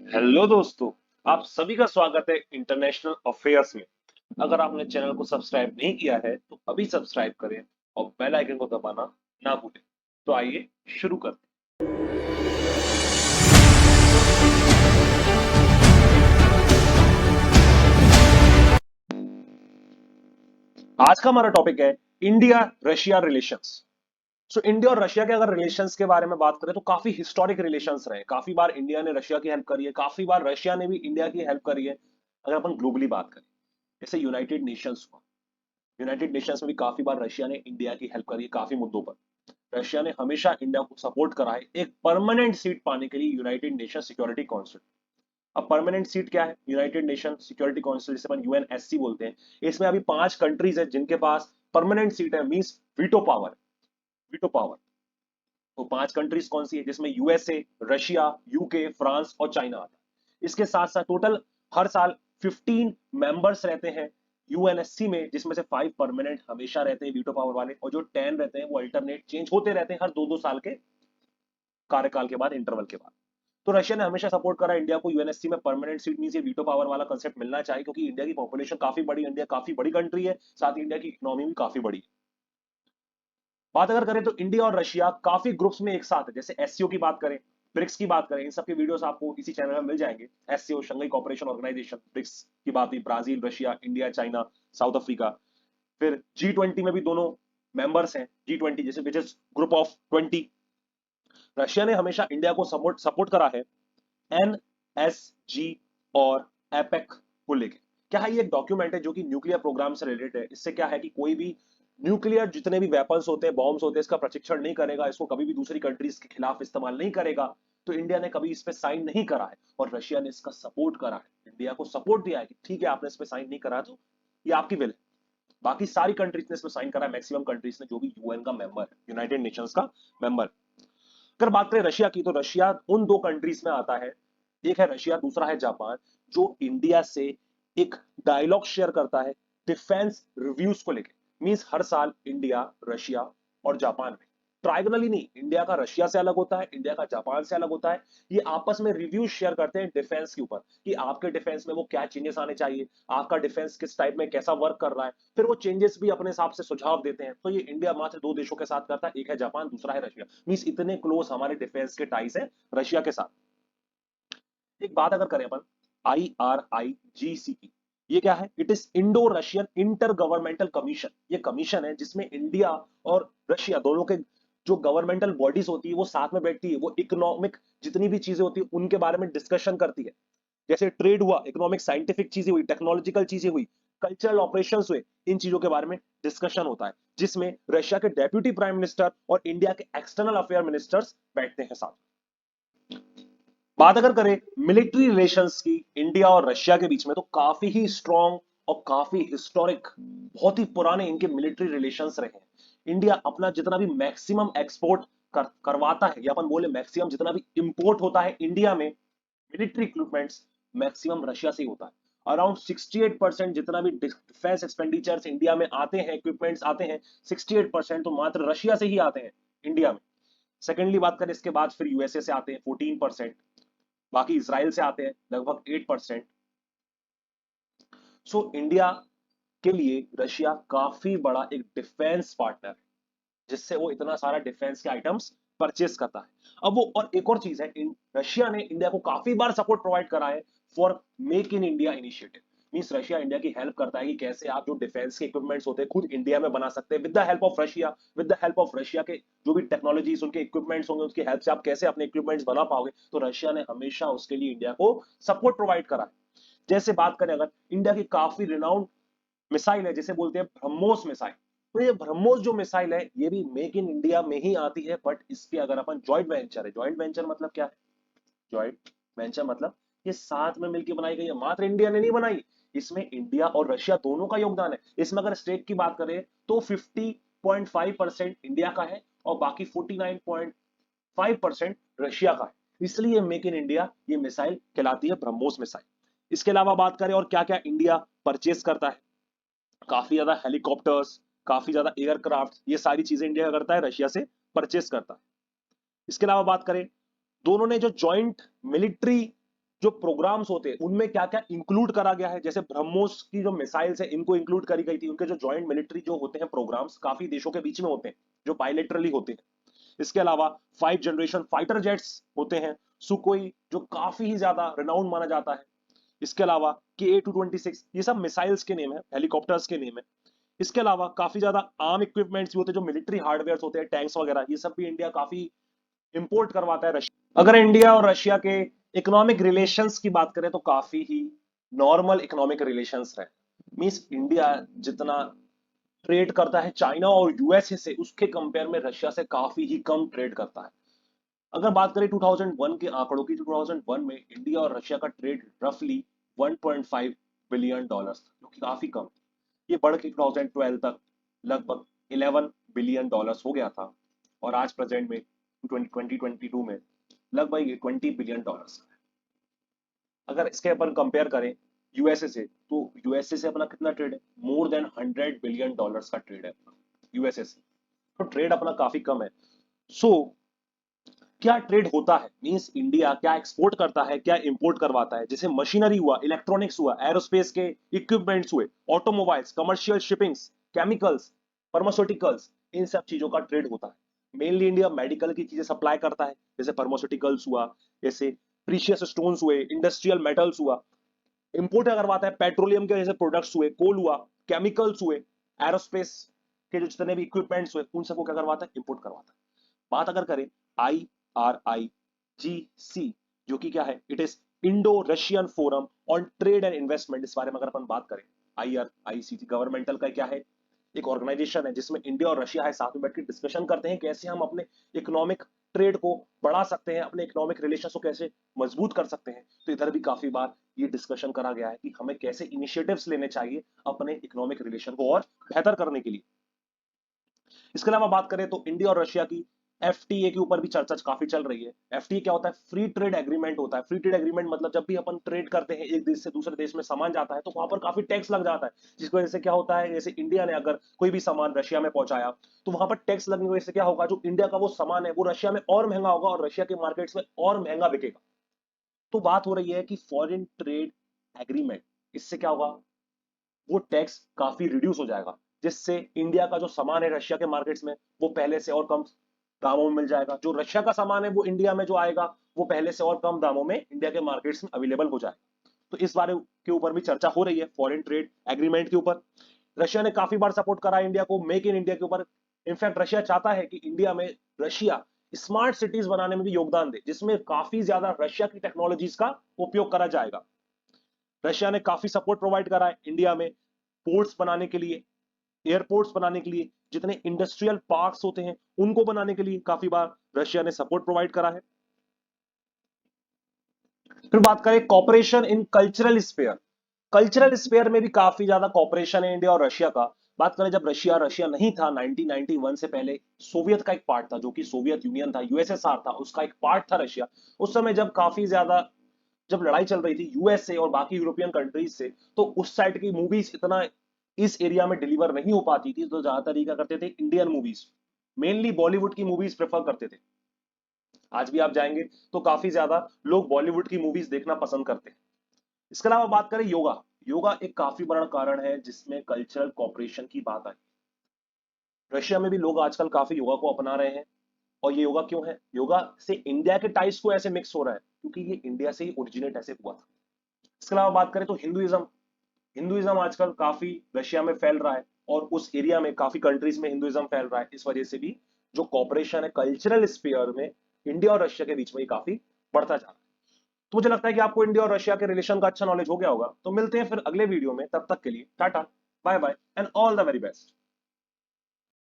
Hello दोस्तों। आप सभी का स्वागत है इंटरनेशनल अफेयर्स में। अगर आपने चैनल को सब्सक्राइब नहीं किया है तो अभी सब्सक्राइब करें और बेल आइकन को दबाना ना भूलें। तो आइए शुरू करते हैं। आज का हमारा टॉपिक है India Russia relations. So India और रशिया के अगर रिलेशंस के बारे में बात करें तो काफी हिस्टोरिक रिलेशंस रहे। काफी बार इंडिया ने रशिया की हेल्प करी है, काफी बार रशिया ने भी इंडिया की हेल्प करी है। अगर अपन ग्लोबली बात करें, जैसे यूनाइटेड नेशंस हुआ, यूनाइटेड नेशंस में भी काफी बार रशिया ने इंडिया की हेल्प करी है काफी मुद्दों पर। रशिया ने हमेशा इंडिया को सपोर्ट करा है एक परमानेंट सीट पाने के लिए यूनाइटेड नेशन सिक्योरिटी काउंसिल। अब परमानेंट सीट क्या है? यूनाइटेड नेशन सिक्योरिटी काउंसिल, जिसे अपन यूएनएससी बोलते हैं। इसमें अभी 5 कंट्रीज है जिनके पास परमानेंट सीट है, means veto power. Veto power. तो 5 कंट्रीज कौन सी है? जिसमें यूएसए, रशिया, यूके, फ्रांस और चाइना आता है। इसके साथ साथ टोटल हर साल 15 मेंबर्स रहते हैं यूएनएससी में, जिसमें से 5 परमानेंट हमेशा रहते हैं वीटो पावर वाले, और जो 10 रहते हैं वो अल्टरनेट चेंज होते रहते हैं हर 2-2 साल के कार्यकाल के बाद, इंटरवल के बाद। तो रशिया ने हमेशा सपोर्ट करा इंडिया को यूएनएससी में परमानेंट सीट, मींस ये वीटो पावर वाला कंसेप्ट मिलना चाहिए, क्योंकि इंडिया की पॉपुलेशन काफी बड़ी, इंडिया काफी बड़ी कंट्री है, साथ ही इंडिया की इकोनॉमी भी काफी बड़ी है। बात अगर करें तो इंडिया और रशिया काफी ग्रुप्स में एक साथ है। जैसे एससीओ की बात करें, ब्रिक्स की बात करें, इन सब के वीडियोस आपको इसी चैनल में मिल जाएंगे। SCO Shanghai cooperation organisation, BRICS की बात हुई, Brazil, Russia, India, China, South Africa. फिर G20 में भी दोनों मेंबर्स हैं, G20 जैसे, which is group of 20। Russia ने हमेशा इंडिया को सपोर्ट सपोर्ट करा है NSG और एपेक को लेके। क्या है? ये एक डॉक्यूमेंट है जो कि न्यूक्लियर प्रोग्राम से रिलेटेड है। इससे क्या है कि कोई भी न्यूक्लियर जितने भी वेपन्स होते हैं, बॉम्ब्स होते हैं, इसका प्रशिक्षण नहीं करेगा, इसको कभी भी दूसरी कंट्रीज के खिलाफ इस्तेमाल नहीं करेगा। तो इंडिया ने कभी इस पे साइन नहीं करा है और रशिया ने इसका सपोर्ट करा है, इंडिया को सपोर्ट दिया है कि ठीक है, आपने इस पे साइन नहीं करा तो ये आपकी विल है। बाकी सारी कंट्रीज ने इसमें साइन करा है, मैक्सिमम कंट्रीज ने, जो भी यूएन का मेंबर है, यूनाइटेड नेशंस का मेंबर। अगर बात करें रशिया की, तो रशिया उन 2 कंट्रीज में आता है, एक है रशिया, दूसरा है जापान, जो इंडिया से एक डायलॉग शेयर करता है डिफेंस रिव्यूज को लेकर। मींस हर साल इंडिया, रशिया और जापान में, ट्राइगोनली नहीं, इंडिया का रशिया से अलग होता है, इंडिया का जापान से अलग होता है, ये आपस में रिव्यू शेयर करते हैं डिफेंस के ऊपर कि आपके डिफेंस में वो क्या चेंजेस आने चाहिए, आपका डिफेंस किस टाइप में कैसा वर्क कर रहा है। फिर वो चेंजेस भी अपने हिसाब से सुझाव देते हैं। तो ये इंडिया मात्र 2 देशों के साथ करता है, एक है जापान, दूसरा है रशिया। मींस इतने क्लोज हमारे डिफेंस के टाइज है रशिया के साथ। एक बात अगर करें अपन IRIGC की, ये क्या है? It is Indo Russian inter governmental commission. ये कमीशन है जिसमें इंडिया और रशिया दोनों के जो गवर्नमेंटल बॉडीज होती है वो साथ में बैठती है, वो इकोनॉमिक जितनी भी चीजें होती है उनके बारे में डिस्कशन करती है। जैसे ट्रेड हुआ, इकोनॉमिक साइंटिफिक चीजें हुई, टेक्नोलॉजिकल चीजें हुई, कल्चरल ऑपरेशंस हुए, इन चीजों के बारे में डिस्कशन होता है, जिसमें रशिया के डेप्यूटी प्राइम मिनिस्टर और इंडिया के एक्सटर्नल अफेयर मिनिस्टर्स बैठते हैं साथ। बात अगर करें मिलिट्री रिलेशंस की इंडिया और रशिया के बीच में, तो काफी ही स्ट्रॉन्ग और काफी हिस्टोरिक, बहुत ही पुराने इनके मिलिट्री रिलेशंस रहे हैं। इंडिया अपना जितना भी मैक्सिमम एक्सपोर्ट करवाता है, या अपन बोले मैक्सिमम जितना भी इंपोर्ट होता है इंडिया में मिलिट्री इक्विपमेंट्स, मैक्सिमम रशिया से ही होता है। अराउंड 68% जितना भी डिफेंस एक्सपेंडिचर्स इंडिया में आते हैं, इक्विपमेंट्स आते हैं, 68% तो मात्र रशिया से ही आते हैं इंडिया में। सेकेंडली बात करें इसके बाद, फिर यूएसए से आते हैं 14%, बाकी इसराइल से आते हैं लगभग 8%। सो इंडिया के लिए रशिया काफी बड़ा एक डिफेंस पार्टनर है, जिससे वो इतना सारा डिफेंस के आइटम्स परचेस करता है। अब वो, और एक और चीज है, रशिया ने इंडिया को काफी बार सपोर्ट प्रोवाइड करा है for make in India initiative. Means Russia India की हेल्प करता है कि कैसे आप जो डिफेंस के इक्विपमेंट्स होते हैं खुद इंडिया में बना सकते हैं, with the help of Russia. With the help of Russia के जो भी टेक्नोलॉजीज, उनके इक्विपमेंट्स होंगे, उसकी हेल्प से आप कैसे अपने इक्विपमेंट्स बना पाओगे। तो रशिया ने हमेशा उसके लिए इंडिया को सपोर्ट प्रोवाइड करा है। जैसे बात करें अगर, इंडिया की काफी रिनाउंड मिसाइल है जिसे बोलते हैं ब्रह्मोस मिसाइल। तो ये ब्रह्मोस जो मिसाइल है ये भी मेक इन इंडिया में ही आती है, बट इसके अगर अपन जॉइंट वेंचर है, जॉइंट वेंचर मतलब क्या है? जॉइंट वेंचर मतलब ये साथ में मिलकर बनाई गई है, मात्र इंडिया ने नहीं बनाई। इसमें इंडिया और रशिया दोनों का योगदान है। इसमें अगर स्टेक की बात करें तो 50.5% इंडिया का है और बाकी 49.5% रशिया का है। इसलिए मेक इन इंडिया ये मिसाइल कहलाती है ब्रह्मोस मिसाइल। इसके अलावा बात करें और क्या क्या इंडिया परचेज करता है, काफी ज्यादा हेलीकॉप्टर्स, काफी ज्यादा एयरक्राफ्ट, ये सारी चीजें इंडिया करता है, रशिया से परचेस करता है। इसके अलावा बात करें, दोनों ने जो जॉइंट मिलिट्री जो प्रोग्राम्स होते हैं उनमें क्या क्या इंक्लूड करा गया है, जैसे ब्रह्मोस की जो मिसाइल्स है इनको इंक्लूड करी गई थी, उनके जो जॉइंट मिलिट्री जो होते हैं प्रोग्राम्स काफी देशों के बीच में होते हैं जो बायलेटरली होते हैं। इसके अलावा 5 जनरेशन फाइटर जेट्स होते हैं, सुकोई जो काफी ही ज्यादा रिनाउंड माना जाता है। इसके अलावा KA-226, ये सब मिसाइल्स के नेम है, हेलीकॉप्टर्स के नेम है। इसके अलावा काफी ज्यादा आर्म इक्विपमेंट्स भी होते हैं, जो मिलिट्री हार्डवेयर होते हैं, टैंक्स वगैरह, ये सब भी इंडिया काफी इंपोर्ट करवाता है रशिया। अगर इंडिया और रशिया के इकोनॉमिक रिलेशंस की बात करें तो काफी ही नॉर्मल इकोनॉमिक रिलेशंस है। मींस इंडिया जितना ट्रेड करता है चाइना और यूएसए से, उसके कंपेयर में रशिया से काफी ही कम ट्रेड करता है। अगर बात करें 2001 के आंकड़ों की, 2001 में इंडिया और रशिया का ट्रेड रफली 1.5 बिलियन डॉलर्स, जो कि काफी कम। ये बढ़ के 2012 तक लगभग 11 बिलियन डॉलर्स हो गया था, और आज प्रेजेंट में 2022 में लगभग 20 बिलियन डॉलर्स। अगर इसके अपन कंपेयर करें यूएसए से, तो यूएसए से अपना कितना ट्रेड है, मोर देन 100 बिलियन डॉलर्स का ट्रेड है यूएसए से। तो ट्रेड अपना काफी कम है। सो क्या ट्रेड होता है, मींस इंडिया क्या एक्सपोर्ट करता है, क्या इंपोर्ट करवाता है, जैसे मशीनरी हुआ, इलेक्ट्रॉनिक्स हुआ, एरोस्पेस के इक्विपमेंट्स हुए, automobiles, commercial shippings, chemicals, pharmaceuticals, इन सब चीजों का ट्रेड होता है। मेनली इंडिया मेडिकल की चीजें सप्लाई करता है, जैसे फार्मास्यूटिकल्स हुआ, जैसे प्रीशियस स्टोन्स हुए, इंडस्ट्रियल मेटल्स हुआ। इंपोर्ट करवाता है पेट्रोलियम के जैसे प्रोडक्ट्स हुए, कोल हुआ, केमिकल्स हुए, एरोस्पेस के जो जितने भी इक्विपमेंट्स हुए, उन सबको क्या करवाता है, इंपोर्ट करवाता है। बात अगर करें IRIGC, जो कि क्या है, it is Indo Russian forum on trade and investment, इस बारे में अगर अपन बात करें, IRICG गवर्नमेंटल का क्या है, एक ऑर्गेनाइजेशन है जिसमें इंडिया और रशिया है साथ में बैठकर डिस्कशन करते हैं कैसे हम अपने इकोनॉमिक ट्रेड को बढ़ा सकते हैं, अपने इकोनॉमिक रिलेशन को कैसे मजबूत कर सकते हैं। तो इधर भी काफी बार ये डिस्कशन करा गया है कि हमें कैसे इनिशिएटिव्स लेने चाहिए अपने इकोनॉमिक रिलेशन को और बेहतर करने के लिए। इसके अलावा बात करें तो इंडिया और रशिया की FTA के ऊपर भी चर्चा काफी चल रही है। FTA क्या होता है, फ्री ट्रेड एग्रीमेंट होता है। फ्री ट्रेड एग्रीमेंट मतलब जब भी अपन ट्रेड करते हैं, एक देश से दूसरे देश में सामान जाता है, तो वहां पर काफी टैक्स लग जाता है, जिसकी वजह से क्या होता है, जैसे इंडिया ने अगर कोई भी सामान रशिया में पहुंचाया, तो वहां पर टैक्स लगने की वजह से क्या होगा, जो इंडिया का वो सामान है वो रशिया में और महंगा होगा और रशिया के मार्केट्स में और महंगा बिकेगा। तो बात हो रही है कि फॉरेन ट्रेड एग्रीमेंट, इससे क्या होगा, वो टैक्स काफी रिड्यूस हो जाएगा, जिससे इंडिया का जो सामान है रशिया के मार्केट्स में, वो पहले से और कम दामों में मिल जाएगा। जो रशिया का सामान है वो इंडिया में जो आएगा, वो पहले से और कम दामों में इंडिया के मार्केट्स में अवेलेबल हो जाएगा। तो इस बारे के ऊपर भी चर्चा हो रही है, फॉरेन ट्रेड एग्रीमेंट के ऊपर। रशिया ने काफी बार सपोर्ट करा इंडिया को मेक इन इंडिया के ऊपर। इनफैक्ट रशिया चाहता है कि इंडिया में रशिया स्मार्ट सिटीज बनाने में भी योगदान दे, जिसमें काफी ज्यादा रशिया की टेक्नोलॉजीज का उपयोग करा जाएगा। रशिया ने काफी सपोर्ट प्रोवाइड करा है इंडिया में पोर्ट्स बनाने के लिए, एयरपोर्ट्स बनाने के लिए, जितने इंडस्ट्रियल पार्क्स होते हैं उनको बनाने के लिए काफी बार रशिया ने सपोर्ट प्रोवाइड करा है। फिर बात करें cooperation in cultural sphere, cultural sphere में भी काफी ज्यादा कॉपरेशन है इंडिया और रशिया का। बात करें जब रशिया रशिया नहीं था 1991 से पहले, सोवियत का एक पार्ट था, जो कि सोवियत यूनियन था, USSR था, उसका एक पार्ट था रशिया। उस समय जब काफी ज्यादा जब लड़ाई चल रही थी यूएस से और बाकी यूरोपियन कंट्रीज से, तो उस साइड की मूवीज इतना इस एरिया में डिलीवर नहीं हो पाती थी, तो ज्यादातर ये क्या करते थे, इंडियन मूवीज, मेनली बॉलीवुड की मूवीज प्रेफर करते थे। आज भी आप जाएंगे तो काफी ज्यादा लोग बॉलीवुड की मूवीज देखना पसंद करते हैं। इसके अलावा बात करें योगा, योगा एक काफी बड़ा कारण है जिसमें कल्चरल कॉपरेशन की बात आई। रशिया में भी लोग आजकल काफी योगा को अपना रहे हैं। और ये योगा क्यों है, योगा से इंडिया के टाइज को ऐसे मिक्स हो रहा है क्योंकि ये इंडिया से ही ओरिजिनेट ऐसे हुआ था। इसके अलावा बात करें तो हिंदुइज्म, हिंदुइज्म आजकल काफी रशिया में फैल रहा है और उस एरिया में काफी कंट्रीज में हिंदुइज्म फैल रहा है। इस वजह से भी जो कॉपरेशन है कल्चरल स्फीयर में इंडिया और रशिया के बीच में काफी बढ़ता जा रहा है। तो मुझे लगता है कि आपको इंडिया और रशिया के रिलेशन का अच्छा नॉलेज हो गया होगा। तो मिलते हैं फिर अगले वीडियो में, तब तक के लिए ta-ta, bye bye and all the very best.